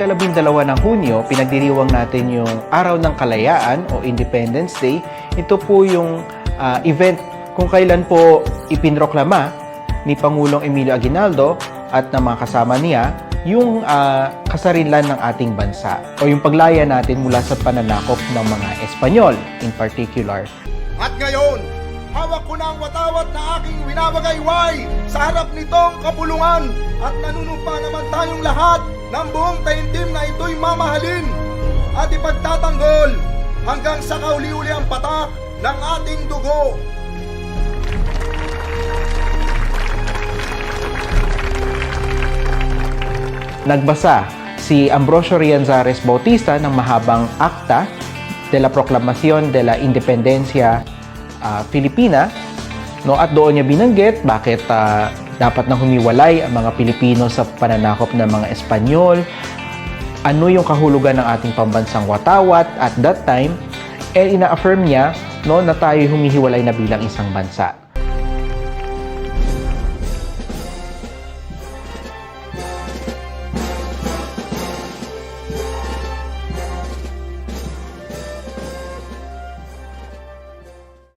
Ikalabindalawa ng Hunyo, pinagdiriwang natin yung Araw ng Kalayaan o Independence Day. Ito po yung event kung kailan po ipinroklama ni Pangulong Emilio Aguinaldo at ng mga kasama niya yung kasarinlan ng ating bansa o yung paglaya natin mula sa pananakop ng mga Espanyol in particular. At ngayon, hawak ko na ang watawat na aking winabagayway sa harap nitong kapulungan at nanunumpa naman tayong lahat ng buong taimtim na ito'y mamahalin at ipagtatanggol hanggang sa kauli-uli ang patak ng ating dugo. Nagbasa si Ambrosio Rianzares Bautista ng mahabang akta de la Proclamación de la Independencia Filipina, no, at doon niya binanggit bakit dapat na humiwalay ang mga Pilipino sa pananakop ng mga Espanyol, ano yung kahulugan ng ating pambansang watawat at that time, ina-affirm niya, no, na tayo humihiwalay na bilang isang bansa.